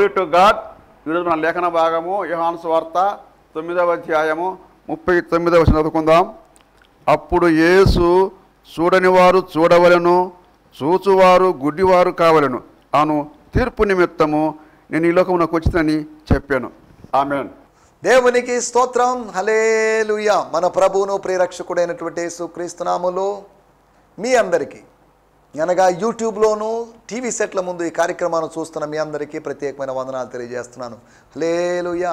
Glory to God. ఈరోజు మన లేఖన భాగము యోహాను సువార్త 9వ అధ్యాయము 39వ వచనం చదువుకుందాం. అప్పుడు యేసు చూడని వారు చూడవలెను, చూచువారు గుడ్డివారు కావలెను అను తీర్పు నిమిత్తము నేను ఈ లోకమునకు వచ్చినని చెప్పాను. ఆమేన్. దేవునికి స్తోత్రం. హల్లెలూయా. మన ప్రభువును ప్రియరక్షకుడైనటువంటి యేసుక్రీస్తు నామములో మీ అందరికీ, అనగా యూట్యూబ్లోను టీవీ సెట్ల ముందు ఈ కార్యక్రమాన్ని చూస్తున్న మీ అందరికీ ప్రత్యేకమైన వందనాలు తెలియజేస్తున్నాను. Hallelujah.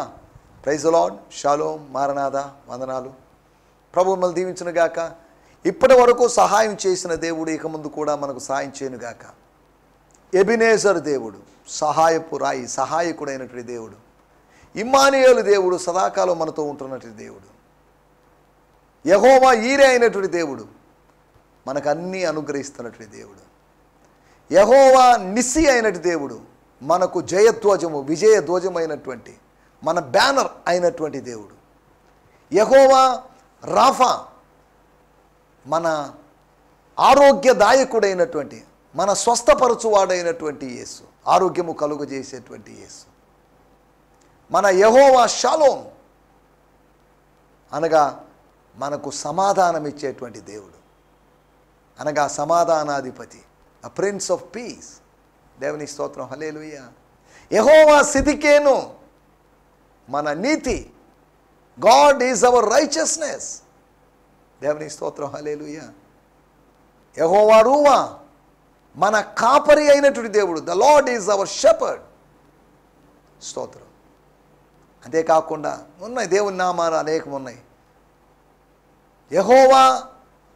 Praise the Lord. Shalom. Maranatha. వందనాలు. ప్రభు మిమ్మల్ని దీవించునుగాక. ఇప్పటి వరకు సహాయం చేసిన దేవుడు ఇక ముందు కూడా మనకు సహాయం చేయనుగాక. ఎబినేజర్ దేవుడు, సహాయపు రాయి, సహాయకుడైనటువంటి దేవుడు, ఇమ్మానుయేలు దేవుడు, సదాకాలం మనతో ఉంటున్నటువంటి దేవుడు, యెహోవా ఈరే అయినటువంటి దేవుడు, మనకు అన్నీ అనుగ్రహిస్తున్నటువంటి దేవుడు, యెహోవా నిస్సి అయినటువంటి దేవుడు, మనకు జయధ్వజము విజయ ధ్వజమైనటువంటి మన బ్యానర్ అయినటువంటి దేవుడు, యెహోవా రాఫా, మన ఆరోగ్యదాయకుడైనటువంటి మన స్వస్థపరచువాడైనటువంటి యేసు, ఆరోగ్యము కలుగజేసేటువంటి యేసు, మన యెహోవా షాలోమ్, అనగా మనకు సమాధానం ఇచ్చేటువంటి దేవుడు, అనగా సమాధానాధిపతి, ఆ ప్రిన్స్ ఆఫ్ పీస్. దేవుని స్తోత్రం. హల్లెలూయా. యెహోవా సిద్కియేను, మన నీతి. God is our righteousness. దేవుని స్తోత్రం. హల్లెలూయా. యెహోవా రూవా, మన కాపరి అయినటువంటి దేవుడు. The lord is our shepherd. స్తోత్రం. అంతేకాకుండా ఉన్నాయి దేవుని నామాలు అనేకం ఉన్నాయి.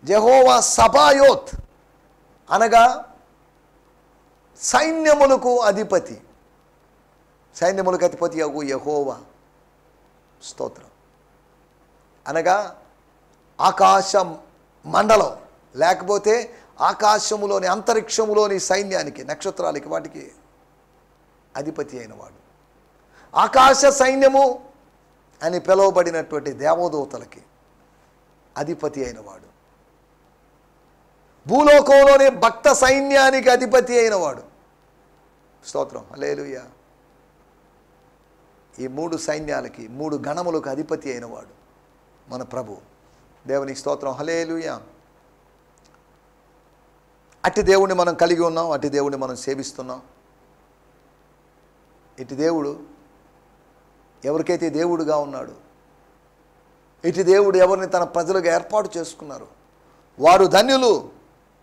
యెహోవా సబాయోత్, అనగా సైన్యములకు అధిపతి. సైన్యములకు అధిపతి అగు యెహోవా. స్తోత్రం. అనగా ఆకాశ మండలం, లేకపోతే ఆకాశములోని అంతరిక్షములోని సైన్యానికి, నక్షత్రాలకి, వాటికి అధిపతి అయినవాడు. ఆకాశ సైన్యము అని పిలువబడినటువంటి దేవదూతలకి అధిపతి అయినవాడు. భూలోకంలోని భక్త సైన్యానికి అధిపతి అయినవాడు. స్తోత్రం. హల్లెలూయా. ఈ 3 సైన్యాలకి, 3 గణములకు అధిపతి అయినవాడు మన ప్రభు. దేవునికి స్తోత్రం. హల్లెలూయా. అట్టి దేవుణ్ణి మనం కలిగి ఉన్నాం, అట్టి దేవుణ్ణి మనం సేవిస్తున్నాం. ఇటు దేవుడు ఎవరికైతే దేవుడుగా ఉన్నాడు, ఇటు దేవుడు ఎవరిని తన ప్రజలుగా ఏర్పాటు చేసుకున్నారు, వారు ధన్యులు,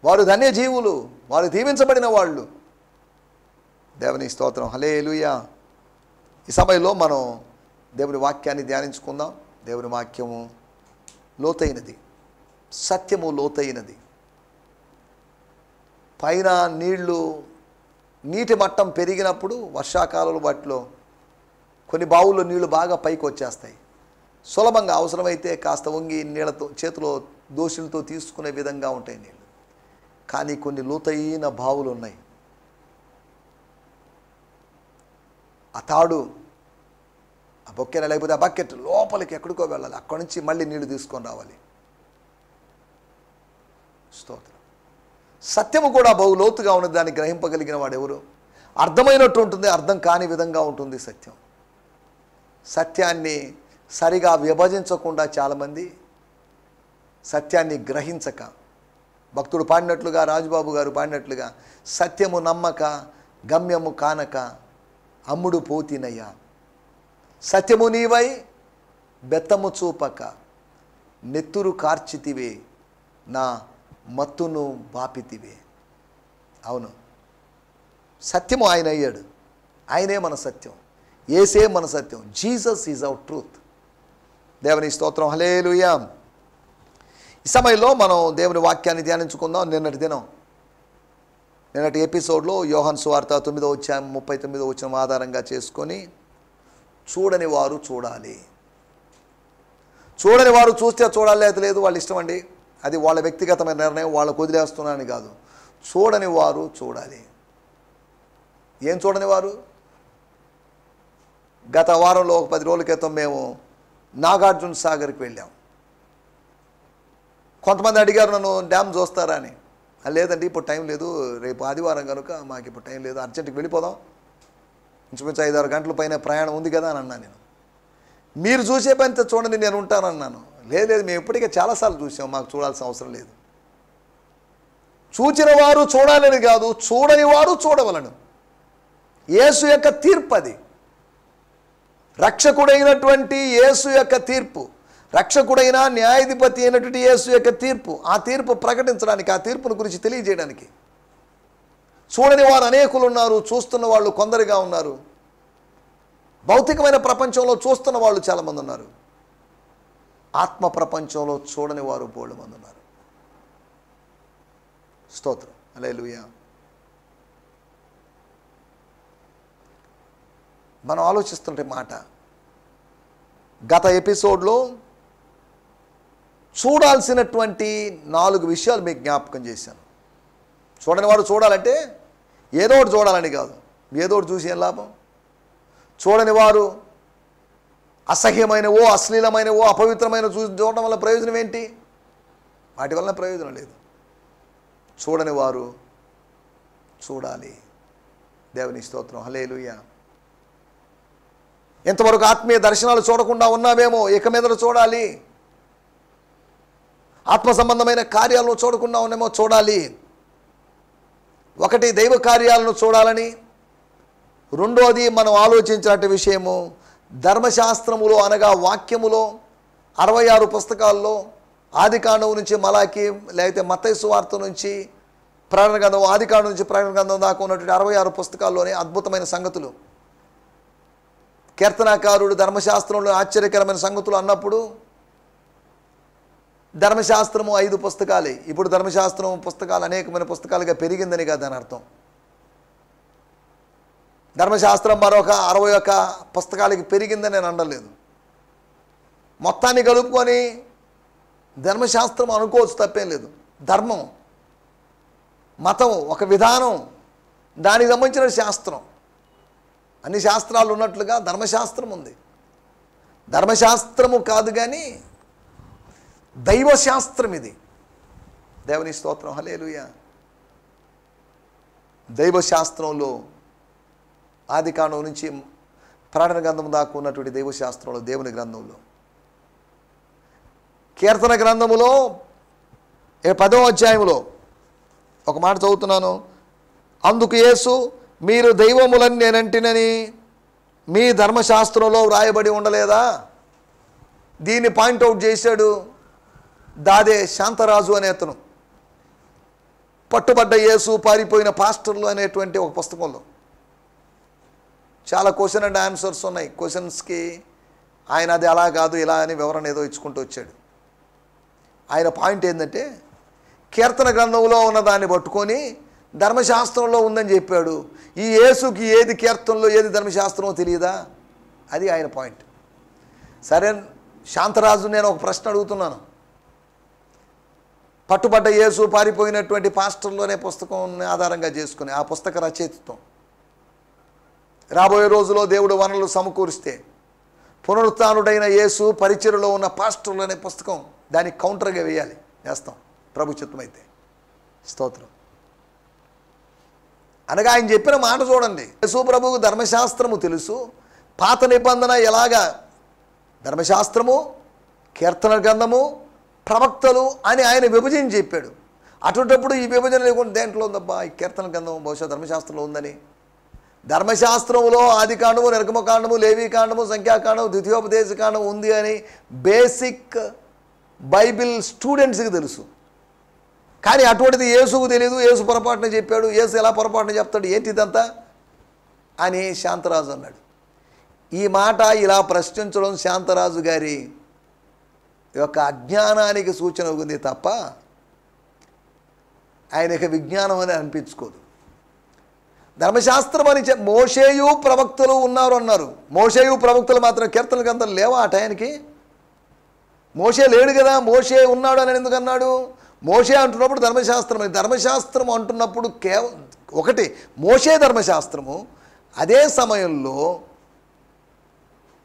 వారు ధన్యజీవులు, వారు దీవించబడిన వాళ్ళు. దేవుని స్తోత్రం. హల్లెలూయా. ఈ సమయంలో మనం దేవుని వాక్యాన్ని ధ్యానించుకుందాం. దేవుని వాక్యము లోతైనది, సత్యము లోతైనది. పైన నీటి మట్టం పెరిగినప్పుడు వర్షాకాలంలో వాటిలో కొన్ని బావుల్లో నీళ్లు బాగా పైకి వచ్చేస్తాయి. సులభంగా అవసరమైతే కాస్త వంగి నీళ్ళతో చేతిలో దోషులతో తీసుకునే విధంగా ఉంటాయి నీళ్ళు. కానీ కొన్ని లోతైన బావులు ఉన్నాయి. ఆ తాడు, ఆ బొక్కెన, లేకపోతే ఆ బకెట్ లోపలికి ఎక్కడికో వెళ్ళాలి. అక్కడి నుంచి మళ్ళీ నీళ్లు తీసుకొని రావాలి. స్తోత్రం. సత్యము కూడా బహు లోతుగా ఉన్నది. దాన్ని గ్రహింపగలిగిన వాడు ఎవరు? అర్థమైనట్టు ఉంటుంది, అర్థం కాని విధంగా ఉంటుంది సత్యం. సత్యాన్ని సరిగా విభజించకుండా చాలామంది సత్యాన్ని గ్రహించక, భక్తుడు పాడినట్లుగా, రాజుబాబు గారు పాడినట్లుగా, సత్యము నమ్మక గమ్యము కానక అమ్ముడు పోతినయ్యా, సత్యము నీవై బెత్తము చూపక నెత్తురు కార్చితివే, నా మత్తును బాపితివే. అవును, సత్యము ఆయన అయ్యాడు. ఆయనే మన సత్యం, యేసే మన సత్యం. Jesus is our truth. దేవుని స్తోత్రం. హల్లెలూయా. ఈ సమయంలో మనం దేవుని వాక్యాన్ని ధ్యానించుకుందాం. నిన్నటి ఎపిసోడ్లో యోహాను సువార్త 9వ అధ్యాయం 39వ వచనం ఆధారంగా చేసుకొని, చూడని వారు చూడాలి. చూడని వారు చూస్తే చూడాలి, అది లేదు వాళ్ళ ఇష్టం అండి, అది వాళ్ళ వ్యక్తిగతమైన నిర్ణయం, వాళ్ళకు వదిలేస్తున్నానని కాదు. చూడని వారు చూడాలి. ఏం చూడని వారు? గత వారంలో ఒక 10 రోజుల క్రితం మేము నాగార్జున సాగర్కి వెళ్ళాం. కొంతమంది అడిగారు నన్ను, డ్యామ్ చూస్తారా అని. లేదండి ఇప్పుడు టైం లేదు, రేపు ఆదివారం కనుక మాకు ఇప్పుడు టైం లేదు, అర్జెంట్కి వెళ్ళిపోదాం. ఇంచుమించు 5-6 గంటల పైన ప్రయాణం ఉంది కదా అని అన్నాను నేను. మీరు చూసే పని చూడండి, నేను ఉంటానన్నాను. లేదు, మేము ఇప్పటికే చాలాసార్లు చూసాం, మాకు చూడాల్సిన అవసరం లేదు. చూచిన వారు చూడాలని కాదు, చూడని వారు చూడవలను. యేసు యొక్క తీర్పు అది. రక్షకుడైనటువంటి యేసు యొక్క తీర్పు, రక్షకుడైన న్యాయాధిపతి అయినటువంటి యేసు యొక్క తీర్పు, ఆ తీర్పు ప్రకటించడానికి, ఆ తీర్పును గురించి తెలియజేయడానికి. చూడని వారు అనేకులు ఉన్నారు, చూస్తున్న వాళ్ళు కొందరుగా ఉన్నారు. భౌతికమైన ప్రపంచంలో చూస్తున్న వాళ్ళు చాలామంది ఉన్నారు, ఆత్మ ప్రపంచంలో చూడని వారు బోల్డు మంది ఉన్నారు. స్తోత్రం, హల్లెలూయా. మనం ఆలోచిస్తుంటే మాట, గత ఎపిసోడ్లో చూడాల్సినటువంటి 4 విషయాలు మీకు జ్ఞాపకం చేశాను. చూడని వాడు చూడాలంటే ఏదో ఒకటి చూడాలని కాదు, ఏదో ఒకటి చూసి ఏం లాభం? చూడని వారు అసహ్యమైనవో, అశ్లీలమైనవో, అపవిత్రమైన చూడడం వల్ల ప్రయోజనం ఏంటి? వాటి వలన ప్రయోజనం లేదు. చూడని వారు చూడాలి. దేవుని స్తోత్రం, హల్లెలూయా. ఎంతవరకు ఆత్మీయ దర్శనాలు చూడకుండా ఉన్నామేమో, ఇక మీద చూడాలి. ఆత్మ సంబంధమైన కార్యాలను చూడకుండా ఉన్నామో చూడాలి. ఒకటి దైవ కార్యాలను చూడాలని, రెండోది మనం ఆలోచించినట్టు విషయము ధర్మశాస్త్రములో అనగా వాక్యములో 66 పుస్తకాల్లో ఆదికాండం నుంచి మలాకి, లేకపోతే మత్తయి సువార్త నుంచి ప్రకటన గ్రంథం, ఆదికాండం నుంచి ప్రకటన గ్రంథం దాకా ఉన్నటువంటి 66 పుస్తకాల్లోనే అద్భుతమైన సంగతులు. కీర్తనాకారుడు ధర్మశాస్త్రంలో ఆశ్చర్యకరమైన సంగతులు అన్నప్పుడు ధర్మశాస్త్రము 5 పుస్తకాలే. ఇప్పుడు ధర్మశాస్త్రం పుస్తకాలు అనేకమైన పుస్తకాలుగా పెరిగిందని కాదు దాని అర్థం. ధర్మశాస్త్రం మరొక 61 పుస్తకాలకి పెరిగిందని నేను అనలేదు. మొత్తాన్ని కలుపుకొని ధర్మశాస్త్రం అనుకోవచ్చు, తప్పేం లేదు. ధర్మం, మతం ఒక విధానం, దానికి సంబంధించిన శాస్త్రం. అన్ని శాస్త్రాలు ఉన్నట్లుగా ధర్మశాస్త్రం ఉంది. ధర్మశాస్త్రము కాదు కానీ దైవశాస్త్రం ఇది. దేవుని స్తోత్రం, హల్లెలూయా. దైవశాస్త్రంలో ఆదికాండం నుంచి ప్రకటన గ్రంథం దాకా ఉన్నటువంటి దైవశాస్త్రంలో, దేవుని గ్రంథంలో, కీర్తన గ్రంథములో 10వ అధ్యాయంలో ఒక మాట చదువుతున్నాను. అందుకు యేసు, మీరు దైవములని నేనంటినని మీ ధర్మశాస్త్రంలో వ్రాయబడి ఉండలేదా? దీన్ని పాయింట్అవుట్ చేశాడు దాదే శాంతరాజు అనే అతను. పట్టుబడ్డ యేసు పారిపోయిన పాస్టర్లు అనేటువంటి ఒక పుస్తకంలో చాలా క్వశ్చన్ అండ్ ఆన్సర్స్ ఉన్నాయి. క్వశ్చన్స్కి ఆయన అది అలా కాదు ఇలా అని వివరణ ఏదో ఇచ్చుకుంటూ వచ్చాడు. ఆయన పాయింట్ ఏంటంటే కీర్తన గ్రంథంలో ఉన్న దాన్ని పట్టుకొని ధర్మశాస్త్రంలో ఉందని చెప్పాడు. ఈ యేసుకి ఏది కీర్తనలో ఏది ధర్మశాస్త్రమో తెలియదా? అది ఆయన పాయింట్. సరే శాంతరాజు, నేను ఒక ప్రశ్న అడుగుతున్నాను. పట్టుబడ్డ యేసు పారిపోయినటువంటి పాస్టర్లు అనే పుస్తకం ఆధారంగా చేసుకుని ఆ పుస్తక రచయితత్వం, రాబోయే రోజులో దేవుడు వనరులు సమకూరిస్తే పునరుత్థానుడైన యేసు పరిచర్యలో ఉన్న పాస్టర్లు అనే పుస్తకం దానికి కౌంటర్గా వేయాలి. వేస్తాం ప్రభు చిత్తమైతే. స్తోత్రం. అనగా ఆయన చెప్పిన మాట చూడండి. యేసు ప్రభువుకు ధర్మశాస్త్రము తెలుసు, పాత నిబంధన ఎలాగా ధర్మశాస్త్రము, కీర్తన గ్రంథము, ప్రవక్తలు అని ఆయన విభజించి చెప్పాడు. అటువంటిప్పుడు ఈ విభజన లేకుండా దేంట్లో ఉందబ్బా ఈ కీర్తన గ్రంథం బహుశా ధర్మశాస్త్రంలో ఉందని. ధర్మశాస్త్రంలో ఆదికాండము, నిర్గమకాండము, లేవీకాండము, సంఖ్యాకాండము, ద్వితీయోపదేశకాండం ఉంది అని బేసిక్ బైబిల్ స్టూడెంట్స్కి తెలుసు. కానీ అటువంటిది యేసుకు తెలియదు. యేసు పొరపాటున చెప్పాడు. యేసు ఎలా పొరపాటున చెప్తాడు? ఏంటి ఇదంతా అని శాంతరాజు అన్నాడు. ఈ మాట ఇలా ప్రశ్నించడం శాంతరాజు గారి యొక్క అజ్ఞానానికి సూచన ఉంది తప్ప ఆయనకి విజ్ఞానం అని అనిపించుకోదు. ధర్మశాస్త్రం అని మోషేయు ప్రవక్తలు ఉన్నారు అన్నారు. మోషేయు ప్రవక్తలు మాత్రం కీర్తన గ్రంథం లేవా ఆ టయానికి? మోషే లేడు కదా. మోషే ఉన్నాడు అని ఎందుకు అన్నాడు? మోషే అంటున్నప్పుడు ధర్మశాస్త్రం అని. ధర్మశాస్త్రం అంటున్నప్పుడు ఒకటి మోషే ధర్మశాస్త్రము, అదే సమయంలో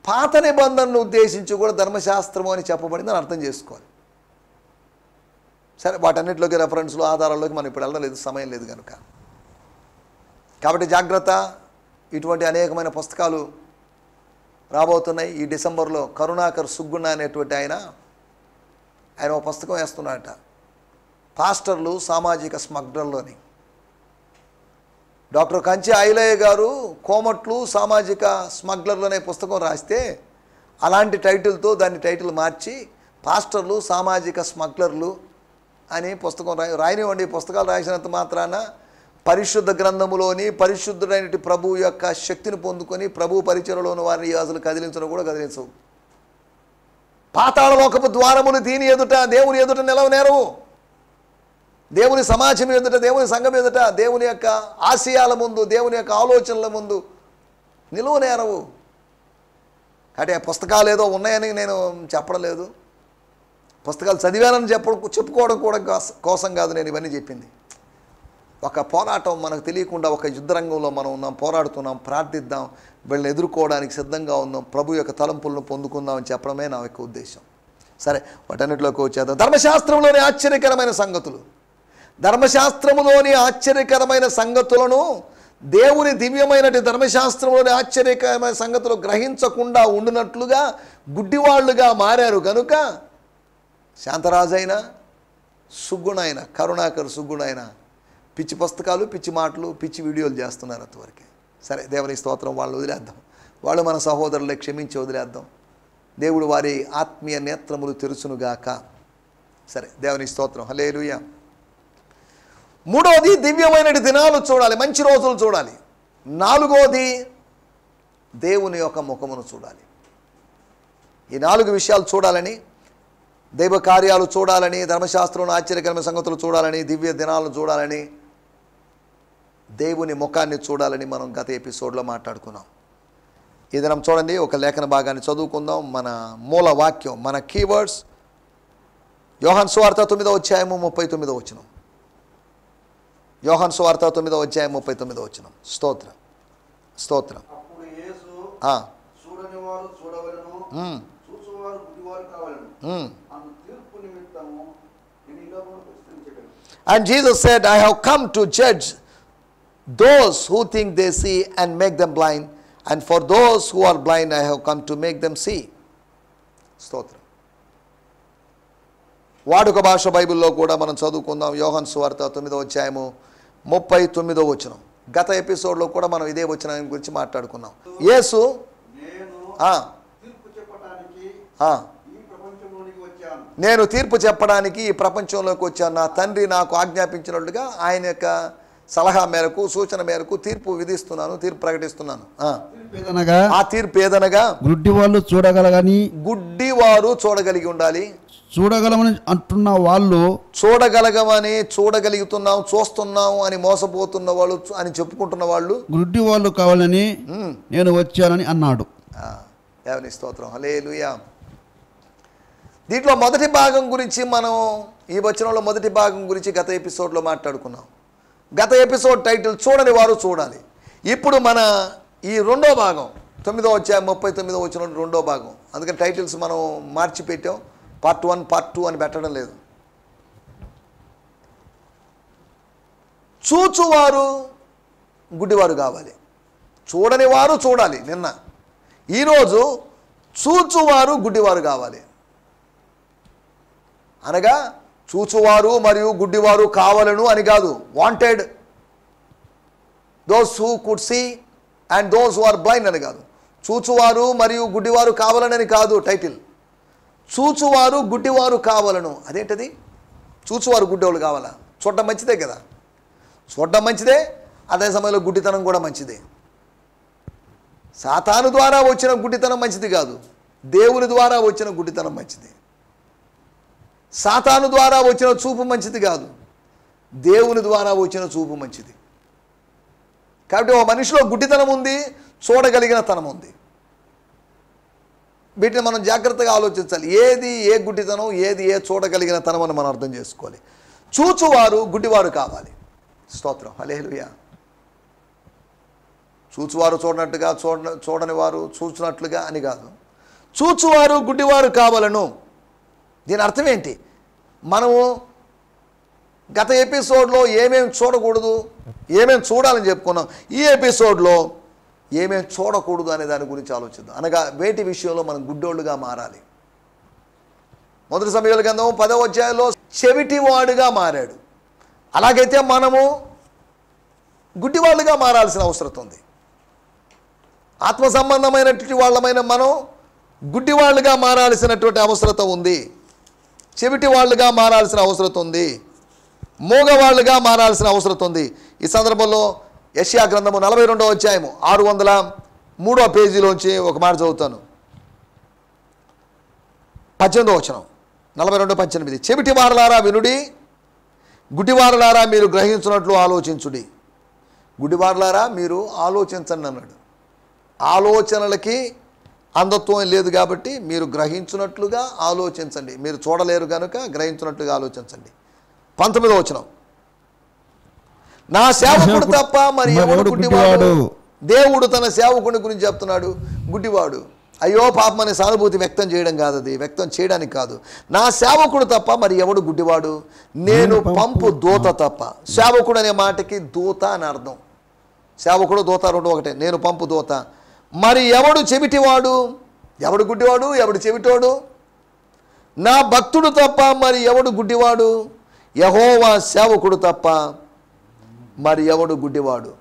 పాత నిబంధనను ఉద్దేశించి కూడా ధర్మశాస్త్రము అని చెప్పబడిందని అర్థం చేసుకోవాలి. సరే, వాటన్నిటిలోకి రెఫరెన్స్లు, ఆధారాల్లోకి మనం ఇప్పుడు వెళ్ళలేదు, సమయం లేదు కనుక. కాబట్టి జాగ్రత్త. ఇటువంటి అనేకమైన పుస్తకాలు రాబోతున్నాయి. ఈ డిసెంబర్లో కరుణాకర్ సుగ్గుణ అనేటువంటి ఆయన ఒక పుస్తకం వేస్తున్నాడట, పాస్టర్లు సామాజిక స్మగ్లర్లోని. డాక్టర్ కంచి ఐలయ్య గారు కోమట్లు సామాజిక స్మగ్లర్లు అనే పుస్తకం రాస్తే అలాంటి టైటిల్తో దాన్ని టైటిల్ మార్చి పాస్టర్లు సామాజిక స్మగ్లర్లు అని పుస్తకం రాయనివ్వండి. పుస్తకాలు రాసినంత మాత్రాన పరిశుద్ధ గ్రంథములోని పరిశుద్ధుడైన ప్రభు యొక్క శక్తిని పొందుకొని ప్రభు పరిచయలోని వారిని అసలు కదిలించడం కూడా కదిలించవు. పాతాళలోకపు ద్వారములు దీని ఎదుట దేవుని ఎదుట నిలవనేరవు. దేవుని సమాజం ఎదుట, దేవుని సంఘం ఎదుట, దేవుని యొక్క ఆశయాల ముందు, దేవుని యొక్క ఆలోచనల ముందు నిలువనేరవు. కాబట్టి ఆ పుస్తకాలు ఏదో ఉన్నాయని నేను చెప్పడం లేదు, పుస్తకాలు చదివానని చెప్పుకోవడం కూడా కోసం కాదు నేను ఇవన్నీ చెప్పింది. ఒక పోరాటం మనకు తెలియకుండా ఒక యుద్ధరంగంలో మనం ఉన్నాం, పోరాడుతున్నాం, ప్రార్థిద్దాం, వీళ్ళని ఎదుర్కోవడానికి సిద్ధంగా ఉన్నాం, ప్రభు యొక్క తలంపులను పొందుకుందామని చెప్పడమే నా యొక్క ఉద్దేశం. సరే, వాటన్నిటిలోకి వచ్చేద్దాం. ధర్మశాస్త్రంలోని ఆశ్చర్యకరమైన సంగతులు. ధర్మశాస్త్రములోని ఆశ్చర్యకరమైన సంగతులను, దేవుని దివ్యమైన ధర్మశాస్త్రంలోని ఆశ్చర్యకరమైన సంగతులు గ్రహించకుండా ఉండినట్లుగా గుడ్డివాళ్లుగా మారారు కనుక శాంతరాజైన సుగ్గుణైన కరుణాకర్ సుగ్గుణైన పిచ్చి పుస్తకాలు, పిచ్చి మాటలు, పిచ్చి వీడియోలు చేస్తున్నారు అంతవరకే. సరే, దేవుని స్తోత్రం. వాళ్ళు వదిలేద్దాం, వాళ్ళు మన సహోదరులే, క్షమించి వదిలేద్దాం. దేవుడు వారి ఆత్మీయ నేత్రములు తెరుచునుగాక. సరే, దేవుని స్తోత్రం. హల్లెలూయా. మూడవది దివ్యమైన దినాలు చూడాలి, మంచి రోజులు చూడాలి. నాలుగోది దేవుని యొక్క ముఖమును చూడాలి. ఈ 4 విషయాలు చూడాలని, దైవ కార్యాలు చూడాలని, ధర్మశాస్త్రంలో ఆశ్చర్యకరమైన సంగతులు చూడాలని, దివ్య దినాలను చూడాలని, దేవుని ముఖాన్ని చూడాలని మనం గత ఎపిసోడ్లో మాట్లాడుకున్నాం. ఈ దినం చూడండి, ఒక లేఖన భాగాన్ని చదువుకుందాం. మన మూల వాక్యం, మన కీవర్డ్స్ యోహాను సువార్త 9వ అధ్యాయము 39వ వచనం. యోహాను సువార్త 9వ అధ్యాయం 39వ వచనం. స్తోత్రం, స్తోత్రం. And Jesus said, I have come to judge those who think they see and make them blind, and for those who are blind I have come to make them see. స్తోత్రం. వాడుక భాష బైబిల్లో కూడా మనం చదువుకుందాం. యోహాను సువార్త 9వ అధ్యాయము 39వ వచనం. గత ఎపిసోడ్లో కూడా మనం ఇదే వచనం గురించి మాట్లాడుకున్నాం. యేసు నేను తీర్పు చెప్పడానికి ఈ ప్రపంచంలోకి వచ్చాను, నా తండ్రి నాకు ఆజ్ఞాపించినట్లుగా ఆయన యొక్క సలహా మేరకు, సూచన మేరకు తీర్పు విధిస్తున్నాను, తీర్పు ప్రకటిస్తున్నాను. ఆ తీర్పు ఏదనగా గుడ్డివాళ్ళు చూడగలగని, గుడ్డివారు చూడగలిగి ఉండాలి. చూడగలమని అంటున్న వాళ్ళు చూడగలగమని, చూడగలుగుతున్నాం, చూస్తున్నాం అని మోసపోతున్న వాళ్ళు అని చెప్పుకుంటున్న వాళ్ళు గుడ్డి వాళ్ళు కావాలని నేను వచ్చానని అన్నాడు. దేవుని స్తోత్రం. హల్లెలూయా. దీంట్లో మొదటి భాగం గురించి మనం ఈ వచనంలో మొదటి భాగం గురించి గత ఎపిసోడ్లో మాట్లాడుకున్నాం. గత ఎపిసోడ్ టైటిల్ చూడని వారు చూడాలి. ఇప్పుడు మన ఈ రెండో భాగం 9వ అధ్యాయం 39వ వచనం రెండో భాగం. అందుకని టైటిల్స్ మనం మార్చి పెట్టాం. పార్ట్ 1, పార్ట్ 2 అని పెట్టడం లేదు. చూచువారు గుడ్డివారు కావాలి, చూడని వారు చూడాలి. నిన్న ఈరోజు చూచువారు గుడ్డివారు కావాలి. అనగా చూచువారు మరియు గుడ్డివారు కావాలను అని కాదు. Wanted those who could see and those who are blind అని కాదు. చూచువారు మరియు గుడ్డివారు కావాలని కాదు టైటిల్. చూచువారు గుడ్డివారు కావాలను. అదేంటది? చూచువారు గుడ్డివాళ్ళు కావాలా? చూడడం మంచిదే కదా, చూడడం మంచిదే, అదే సమయంలో గుడ్డితనం కూడా మంచిదే. సాతాను ద్వారా వచ్చిన గుడ్డితనం మంచిది కాదు, దేవుని ద్వారా వచ్చిన గుడ్డితనం మంచిది. సాతాను ద్వారా వచ్చిన చూపు మంచిది కాదు, దేవుని ద్వారా వచ్చిన చూపు మంచిది. కాబట్టి ఓ మనిషిలో గుడ్డితనం ఉంది, చూడగలిగిన తనం ఉంది. వీటిని మనం జాగ్రత్తగా ఆలోచించాలి. ఏది ఏ గుడ్డితనం, ఏది ఏ చూడగలిగిన తనం అని మనం అర్థం చేసుకోవాలి. చూచువారు గుడ్డివారు కావాలి. స్తోత్రం. హల్లెలూయా. చూచువారు చూడనట్టుగా, చూడని వారు చూచినట్లుగా అని కాదు. చూచువారు గుడ్డివారు కావాలను. దీని అర్థం ఏంటి? మనము గత ఎపిసోడ్లో ఏమేమి చూడకూడదు, ఏమేమి చూడాలని చెప్పుకున్నాం. ఈ ఎపిసోడ్లో ఏమేం చూడకూడదు అనే దాని గురించి ఆలోచిద్దాం. అనగా వేటి విషయంలో మనం గుడ్డోళ్ళుగా మారాలి. మొదటి సమూయేలు గ్రంథం 10వ అధ్యాయంలో చెవిటివాడుగా మారాడు. అలాగైతే మనము గుడ్డివాళ్ళుగా మారాల్సిన అవసరం ఉంది. ఆత్మ సంబంధమైనటువంటి వాళ్ళమైన మనం గుడ్డివాళ్ళుగా మారాల్సినటువంటి అవసరత ఉంది. చెవిటి వాళ్ళుగా మారాల్సిన అవసరం ఉంది. మూగవాళ్ళుగా మారాల్సిన అవసరం ఉంది. ఈ సందర్భంలో యెషయా గ్రంథము 42వ అధ్యాయము 603వ పేజీలోంచి ఒక మాట చదువుతాను. 18వ వచనం, 42:18. చెవిటి వారలారా వినుడి, గుడ్డివారలారా మీరు గ్రహించున్నట్లు ఆలోచించుడి. గుడ్డివారలారా మీరు ఆలోచించండి అన్నాడు. ఆలోచనలకి అంధత్వం లేదు కాబట్టి మీరు గ్రహించున్నట్లుగా ఆలోచించండి. మీరు చూడలేరు కనుక గ్రహించున్నట్లుగా ఆలోచించండి. 19వ వచనం, నా సేవకుడు తప్ప మరి ఎవడు గుడ్డివాడు? దేవుడు తన సేవకుని గురించి చెప్తున్నాడు, గుడ్డివాడు. అయ్యో పాపం అనే సానుభూతి వ్యక్తం చేయడం కాదు, అది వ్యక్తం చేయడానికి కాదు. నా సేవకుడు తప్ప మరి ఎవడు గుడ్డివాడు? నేను పంపు దూత తప్ప. సేవకుడు అనే మాటకి దూత అని అర్థం. సేవకుడు దూత రెండు ఒకటే. నేను పంపు దూత. మరి ఎవడు చెవిటివాడు? ఎవడు గుడ్డివాడు? ఎవడు చెవిటోడు? నా భక్తుడు తప్ప మరి ఎవడు గుడ్డివాడు? యెహోవా సేవకుడు తప్ప మరి ఎవడు గుడ్డివాడు?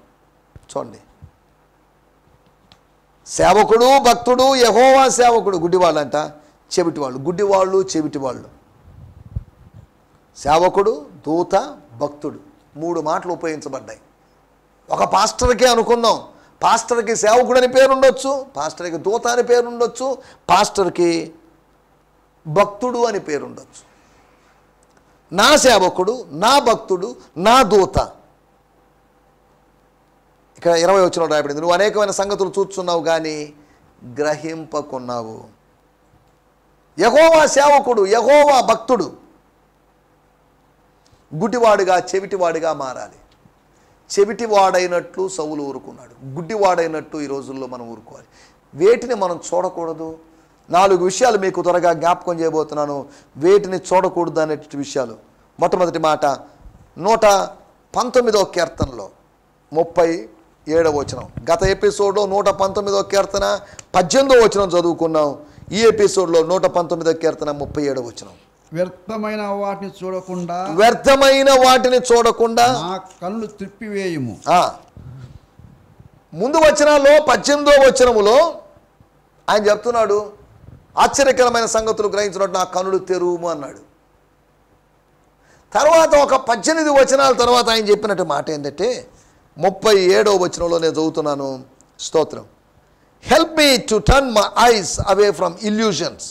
చూడండి, సేవకుడు, భక్తుడు, యెహోవా సేవకుడు. గుడ్డివాళ్ళంట చెవిటివాళ్ళు. గుడ్డివాళ్ళు చెవిటివాళ్ళు. సేవకుడు, దూత, భక్తుడు, 3 మాటలు ఉపయోగించబడ్డాయి. ఒక పాస్టర్కే అనుకుందాం, పాస్టర్కి సేవకుడు అని పేరు ఉండొచ్చు, పాస్టర్కి దూత అని పేరు ఉండొచ్చు, పాస్టర్కి భక్తుడు అని పేరు ఉండొచ్చు. నా సేవకుడు, నా భక్తుడు, నా దూత. ఇక్కడ 20వ వచనంలో రాయబడింది, నువ్వు అనేకమైన సంగతులు చూస్తున్నావు కానీ గ్రహింపకున్నావు. యెహోవా సేవకుడు, యెహోవా భక్తుడు గుడ్డివాడుగా చెవిటివాడుగా మారాలి. చెవిటివాడైనట్లు సౌలు ఊరుకున్నాడు, గుడ్డివాడైనట్టు ఈ రోజుల్లో మనం ఊరుకోవాలి. వేటిని మనం చూడకూడదు? 4 విషయాలు మీకు త్వరగా జ్ఞాపకం చేయబోతున్నాను. వేటిని చూడకూడదు అనే విషయాలు. మొట్టమొదటి మాట 119వ కీర్తనలో 37వ వచనం. గత ఎపిసోడ్లో 119వ కీర్తన 18వ వచనం చదువుకున్నాం. ఈ ఎపిసోడ్లో 119వ కీర్తన 37వ వచనం. వ్యర్థమైన వాటిని చూడకుండా, వ్యర్థమైన వాటిని చూడకుండా నా కళ్ళు త్రిప్పివేయుము. ముందు వచనాల్లో 18వ వచనములో ఆయన చెప్తున్నాడు, ఆశ్చర్యకరమైన సంగతులు గ్రహించినట్టు నా కనులు తెరువుము అన్నాడు. తర్వాత ఒక 18 వచనాల తర్వాత ఆయన చెప్పినట్టు మాట ఏంటంటే 37వ వచనంలో నేను చదువుతున్నాను. స్తోత్రం. Help me to turn my eyes away from illusions.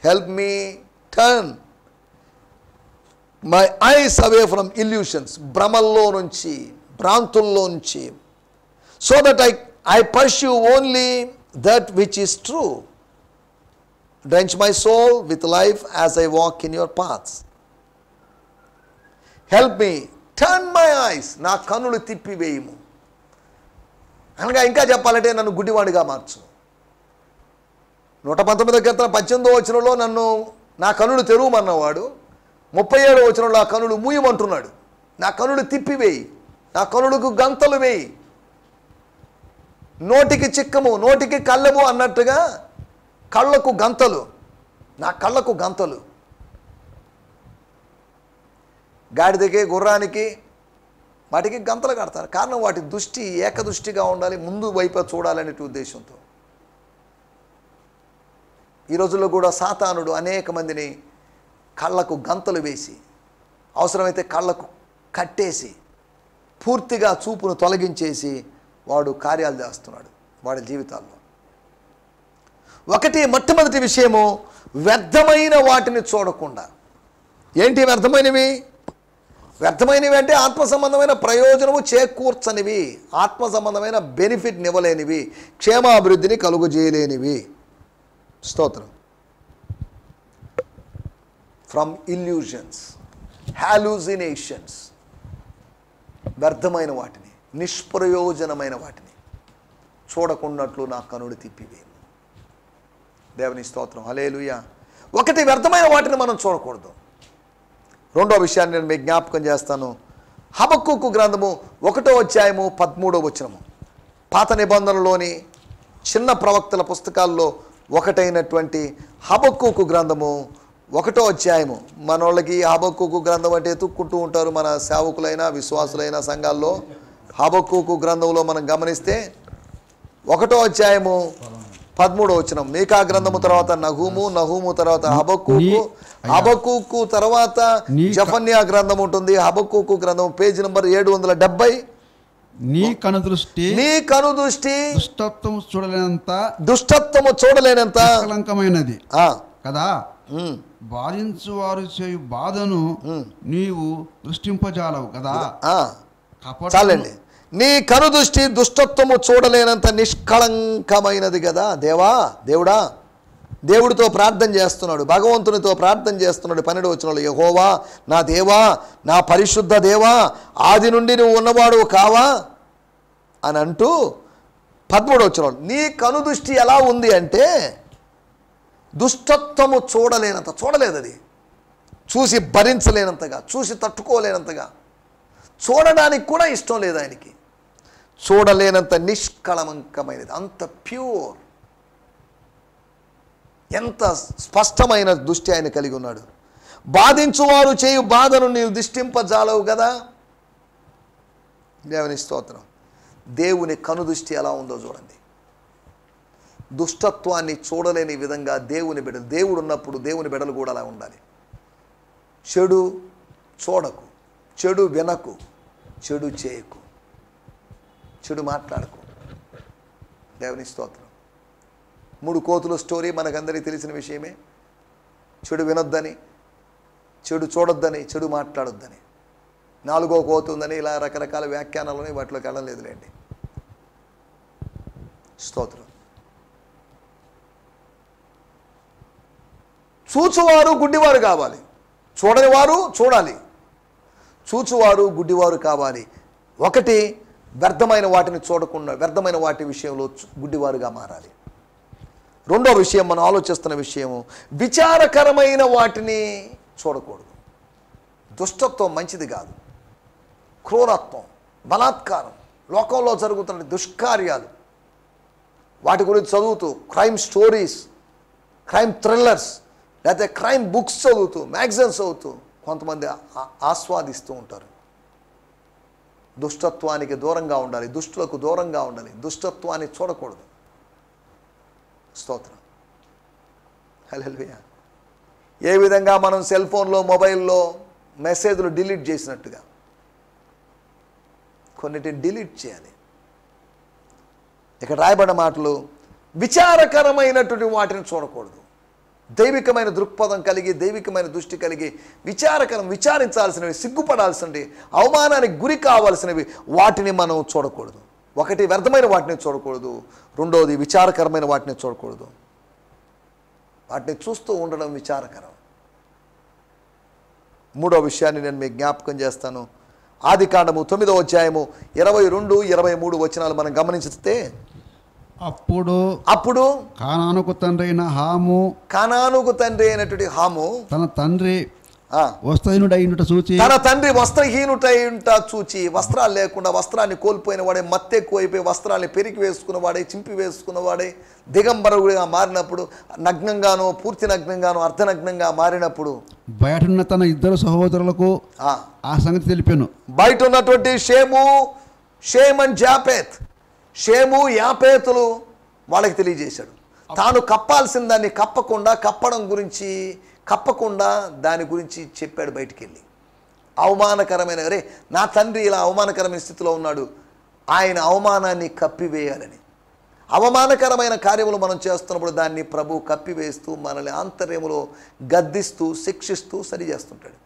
Help me turn my eyes away from illusions. భ్రమల్లో నుంచి, భ్రాంతుల్లో నుంచి. So that I pursue only that which is true. Drench my soul with life as I walk in your paths. Help me, turn my eyes. నా కన్నులు తిప్పివేయము. అనగా ఇంకా చెప్పాలంటే నన్ను గుడ్డివాడిగా మార్చు. 119వ కీర్తన 18వ వచనంలో నన్ను నా కన్నులు తెరువమన్నవాడు 37వ వచనంలో నా కన్నులు మూయమంటున్నాడు. నా కన్నులు తిప్పివేయి, నా కన్నులకు గంతలు వేయి. నోటికి చిక్కము, నోటికి కళ్ళము అన్నట్టుగా కళ్ళకు గంతలు, నా కళ్ళకు గంతలు. గాడిదకి, గుర్రానికి వాటికి గంతలు కడతారు. కారణం వాటి దృష్టి ఏకదృష్టిగా ఉండాలి, ముందు వైపు చూడాలనే ఉద్దేశంతో. ఈ రోజుల్లో కూడా సాతానుడు అనేక మందిని కళ్ళకు గంతలు వేసి, అవసరమైతే కళ్ళకు కట్టేసి, పూర్తిగా చూపును తొలగించేసి వాడు కార్యాలు చేస్తున్నాడు వాడి జీవితాల్లో. మొట్టమొదటి విషయము, వ్యర్థమైన వాటిని చూడకుండా. ఏంటి వ్యర్థమైనవి? వ్యర్థమైనవి అంటే ఆత్మ సంబంధమైన ప్రయోజనము చేకూర్చనివి, ఆత్మ సంబంధమైన బెనిఫిట్ నివ్వలేనివి, క్షేమాభివృద్ధిని కలుగజేయలేనివి. స్తోత్రం. From illusions, hallucinations. వ్యర్థమైన వాటిని, నిష్ప్రయోజనమైన వాటిని చూడకున్నట్లు నా కనుడు తిప్పివేయి. దేవుని స్తోత్రం. హల్లెలూయా. వ్యర్థమైన వాటిని మనం చూడకూడదు. రెండో విషయాన్ని నేను మీకు జ్ఞాపకం చేస్తాను. హబక్కూకు గ్రంథము 1వ అధ్యాయము 13వ వచనము. పాత నిబంధనలోని చిన్న ప్రవక్తల పుస్తకాల్లో ఒకటైనటువంటి హబక్కూకు గ్రంథము 1వ అధ్యాయము. మనోళ్ళకి హబక్కూకు గ్రంథం అంటే ఎత్తుక్కుంటూ ఉంటారు మన సేవకులైనా విశ్వాసులైన సంఘాల్లో. హబక్కూకు గ్రంథంలో మనం గమనిస్తే 1వ అధ్యాయము 13వ వచనం. మీకా గ్రంథము తర్వాత నహూము తర్వాత హబక్కూకు తర్వాత జఫన్యా గ్రంథం ఉంటుంది. హబక్కూకు గ్రంథం పేజీ నంబర్ 770. నీ కనుదృష్టి దుష్టత్వము చూడలేనంత కలంకమైనది కదా. బాధించువారు చేయు బాధను నీవు దృష్టింపజాలవు కదా. చాలండి. నీ కనుదృష్టి దుష్టత్వము చూడలేనంత నిష్కళంకమైనది కదా. దేవుడా దేవుడితో ప్రార్థన చేస్తున్నాడు, భగవంతునితో ప్రార్థన చేస్తున్నాడు. 12వ వచనంలో యెహోవా నా దేవా, నా పరిశుద్ధ దేవా, ఆది నుండి నువ్వు ఉన్నవాడు కావా అని అంటూ 13వ వచనంలో నీ కనుదృష్టి ఎలా ఉంది అంటే దుష్టత్వము చూడలేదు. అది చూసి భరించలేనంతగా, చూసి తట్టుకోలేనంతగా, చూడడానికి కూడా ఇష్టం లేదు ఆయనకి. చూడలేనంత నిష్కళంకమైనది, అంత ప్యూర్, ఎంత స్పష్టమైన దృష్టి ఆయన కలిగి ఉన్నాడు. బాధించువారు చేయు బాధను నీవు దిష్టింపజాలవు కదా. దేవుని స్తోత్రం. దేవుని కనుదృష్టి ఎలా ఉందో చూడండి. దుష్టత్వాన్ని చూడలేని విధంగా దేవుని బిడ్డలు, దేవుడు ఉన్నప్పుడు దేవుని బిడ్డలు కూడా అలా ఉండాలి. చెడు చూడకు, చెడు వినకు, చెడు చేయకు, చెడు మాట్లాడకు. దేవుని స్తోత్రం. 3 కోతుల స్టోరీ మనకందరికీ తెలిసిన విషయమే. చెడు వినొద్దని, చెడు చూడొద్దని, చెడు మాట్లాడొద్దని. 4వ కోత ఉందని ఇలా రకరకాల వ్యాఖ్యానాలని వాటిలోకి వెళ్ళలేదులేండి. స్తోత్రం. చూచువారు గుడ్డివారు కావాలి, చూడని వారు చూడాలి. చూచువారు గుడ్డివారు కావాలి. ఒకటి, వ్యర్థమైన వాటిని చూడకుండా వ్యర్థమైన వాటి విషయంలో గుడ్డివారుగా మారాలి. రెండో విషయం, మనం ఆలోచిస్తున్న విషయము, విచారకరమైన వాటిని చూడకూడదు. దుష్టత్వం మంచిది కాదు. క్రూరత్వం, బలాత్కారం, లోకంలో జరుగుతున్న దుష్కార్యాలు, వాటి గురించి చదువుతూ క్రైమ్ స్టోరీస్, క్రైమ్ థ్రిల్లర్స్, లేకపోతే క్రైమ్ బుక్స్ చదువుతూ, మ్యాగజైన్స్ చదువుతూ కొంతమంది ఆస్వాదిస్తూ ఉంటారు. దుష్టత్వానికి దూరంగా ఉండాలి, దుష్టులకు దూరంగా ఉండాలి, దుష్టత్వాన్ని చూడకూడదు. స్తోత్రం. హల్లెలూయా. ఏ విధంగా మనం సెల్ ఫోన్లో, మొబైల్లో మెసేజ్లు డిలీట్ చేసినట్టుగా కొన్నిటిని డిలీట్ చేయాలి. ఇక్కడ రాయబడిన మాటలు, విచారకరమైనటువంటి వాటిని చూడకూడదు. దైవికమైన దృక్పథం కలిగి, దైవికమైన దృష్టి కలిగి, విచారించాల్సినవి, సిగ్గుపడాల్సినవి, అవమానానికి గురి కావాల్సినవి వాటిని మనం చూడకూడదు. ఒకటి, వ్యర్థమైన వాటిని చూడకూడదు. రెండోది, విచారకరమైన వాటిని చూడకూడదు. వాటిని చూస్తూ ఉండడం విచారకరం. మూడో విషయాన్ని నేను మీకు జ్ఞాపకం చేస్తాను. ఆదికాండము 9వ అధ్యాయము 22, 23 వచనాలు మనం గమనించితే, అప్పుడు కానానుకు తండ్రి అయినటువంటి హాము తన తండ్రి వస్త్రహీనుడైనట చూచి, వస్త్రాలు లేకుండా, వస్త్రాన్ని కోల్పోయిన వాడే, మత్తెక్కువైపోయి వస్త్రాన్ని పెరికి వేసుకున్నవాడే, చింపి వేసుకున్నవాడే, దిగంబరుడిగా మారినప్పుడు, నగ్నంగానో, పూర్తి నగ్నంగానో, అర్ధనగ్నంగా మారినప్పుడు బయట తన 2 సహోదరులకు ఆ సంగతి తెలిపాను. బయట ఉన్నటువంటి షేమ్ అండ్ జాపేత్, షేము యాపేతులు వాళ్ళకి తెలియజేశాడు. తాను కప్పాల్సిన దాన్ని కప్పకుండా దాని గురించి చెప్పాడు బయటికి వెళ్ళి. అవమానకరమైన, అరే నా తండ్రి ఇలా అవమానకరమైన స్థితిలో ఉన్నాడు, ఆయన అవమానాన్ని కప్పివేయాలని. అవమానకరమైన కార్యములు మనం చేస్తున్నప్పుడు దాన్ని ప్రభు కప్పివేస్తూ మనల్ని ఆంతర్యములో గద్దిస్తూ, శిక్షిస్తూ సరి చేస్తుంటాడు.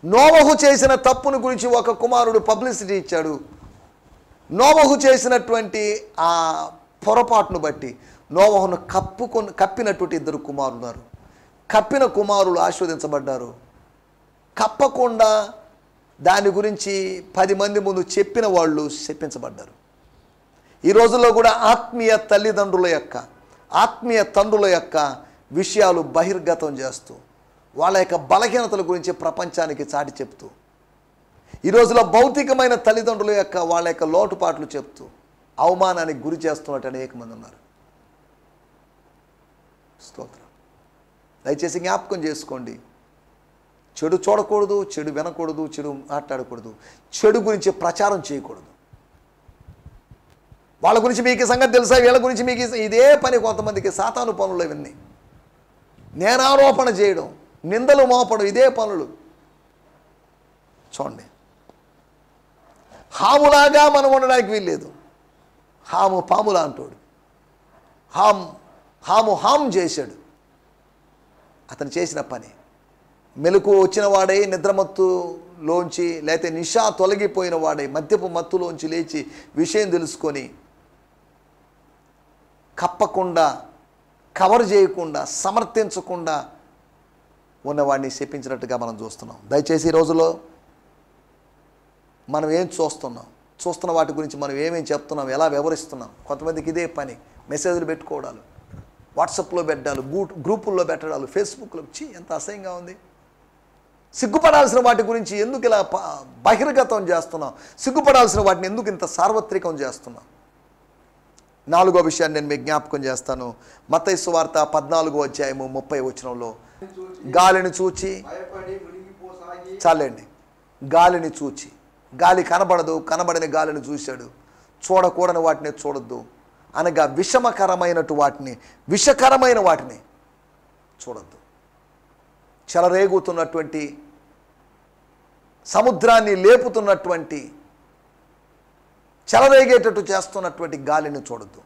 నోవహు చేసిన తప్పును గురించి ఒక కుమారుడు పబ్లిసిటీ ఇచ్చాడు. నోవహు చేసినటువంటి ఆ పొరపాటును బట్టి నోవహును కప్పినటువంటి 2 కుమారులు ఉన్నారు. కప్పిన కుమారులు ఆశీర్వదించబడ్డారు. కప్పకుండా దాని గురించి 10 మంది ముందు చెప్పిన వాళ్ళు శపించబడ్డారు. ఈ రోజుల్లో కూడా ఆత్మీయ తండ్రుల యొక్క విషయాలు బహిర్గతం చేస్తూ, వాళ్ళ యొక్క బలహీనతల గురించి ప్రపంచానికి చాటి చెప్తూ, ఈ రోజులో భౌతికమైన తల్లిదండ్రుల యొక్క వాళ్ళ యొక్క లోటుపాట్లు చెప్తూ అవమానానికి గురి చేస్తున్నట్టు అనేక మంది ఉన్నారు. స్తోత్రం. దయచేసి జ్ఞాపకం చేసుకోండి, చెడు చూడకూడదు, చెడు వినకూడదు, చెడు మాట్లాడకూడదు, చెడు గురించి ప్రచారం చేయకూడదు. వాళ్ళ గురించి మీకు ఈ సంగతి తెలుసా, వీళ్ళ గురించి మీకు ఇదే పని కొంతమందికి, సాతాను పనులు ఇవన్నీ. నేరారోపణ చేయడం, నిందలు మోపడం, ఇదే పనులు. చూడండి, హాములాగా మనం ఉండడానికి వీల్లేదు. హాము పాములా అంటాడు. హాము చేశాడు. అతను చేసిన పని మెలకు వచ్చిన వాడై నిద్రమత్తులోంచి, లేకపోతే నిషా తొలగిపోయిన వాడై మద్యపు మత్తులోంచి లేచి విషయం తెలుసుకొని కప్పకుండా, కవర్ చేయకుండా, సమర్థించకుండా ఉన్నవాడిని శపించినట్టుగా మనం చూస్తున్నాం. దయచేసి ఈ రోజులో మనం ఏం చూస్తున్న వాటి గురించి మనం ఏమేం చెప్తున్నాం, ఎలా వ్యవహరిస్తున్నాం. కొంతమందికి ఇదే పని, మెసేజ్లు పెట్టుకోవడాలు, వాట్సాప్లో పెట్టడాలు, గ్రూపుల్లో పెట్టడాలు, ఫేస్బుక్లో. ఎంత అసహ్యంగా ఉంది. సిగ్గుపడాల్సిన వాటి గురించి ఎందుకు ఇలా బహిర్గతం చేస్తున్నాం? సిగ్గుపడాల్సిన వాటిని ఎందుకు ఇంత సార్వత్రికం చేస్తున్నాం? 4వ విషయాన్ని నేను మీకు జ్ఞాపకం చేస్తాను. మత్తయి సువార్త 14వ అధ్యాయము 30వ వచనంలో, గాలిని చూచి, చాలండి, గాలిని చూచి, గాలి కనబడదు, కనబడని గాలిని చూశాడు. చూడకూడని వాటిని చూడొద్దు అనగా విషకరమైన వాటిని చూడొద్దు. చెలరేగుతున్నటువంటి, సముద్రాన్ని లేపుతున్నటువంటి, చెలరేగేటట్టు చేస్తున్నటువంటి గాలిని చూడొద్దు.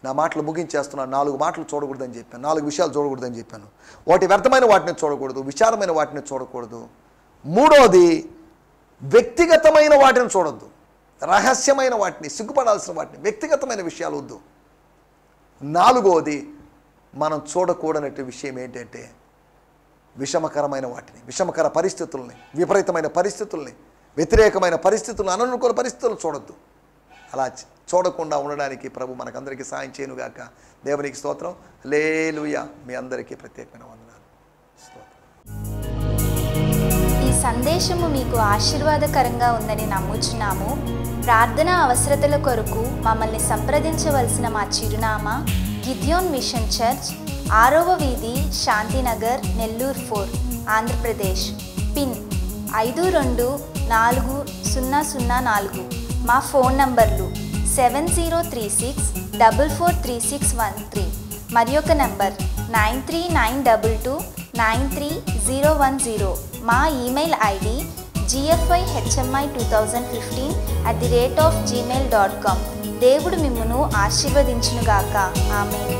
నా మాటలు ముగించేస్తున్నాను. 4 మాటలు చూడకూడదని చెప్పాను, 4 విషయాలు చూడకూడదని చెప్పాను. వాటి వ్యర్థమైన వాటిని చూడకూడదు, విచారమైన వాటిని చూడకూడదు. 3వది వ్యక్తిగతమైన వాటిని చూడొద్దు, రహస్యమైన వాటిని, సిగ్గుపడాల్సిన వాటిని, వ్యక్తిగతమైన విషయాలు వద్దు. 4వది మనం చూడకూడనట్టు విషయం ఏంటంటే విషమకరమైన వాటిని, విషమకర పరిస్థితుల్ని, విపరీతమైన పరిస్థితుల్ని, వ్యతిరేకమైన పరిస్థితులను, అననుకూల పరిస్థితులను చూడొద్దు. అలా చూడకుండా ఉండడానికి ప్రభు మనకందరికీ సాయం చేయనుగాక. దేవునికి స్తోత్రం. హల్లెలూయా. మీ అందరికీ ప్రత్యేకమైన వందనాలు. స్తోత్రం. ఈ సందేశము మీకు ఆశీర్వాదకరంగా ఉందని నమ్ముచున్నాము. ప్రార్థన అవసరతల కొరకు మమ్మల్ని సంప్రదించవలసిన మా చిరునామా గిద్యోన్ మిషన్ చర్చ్, 6వ వీధి, శాంతినగర్, నెల్లూరు 4, ఆంధ్రప్రదేశ్. పిన్ 524004. మా ఫోన్ నంబర్లు 7036443613 మరి ఒక నంబర్ 9392293010. మా ఈమెయిల్ ఐడి gfihmi2015@gmail.com. దేవుడు మిమ్మును ఆశీర్వదించునుగాక. ఆమేన్.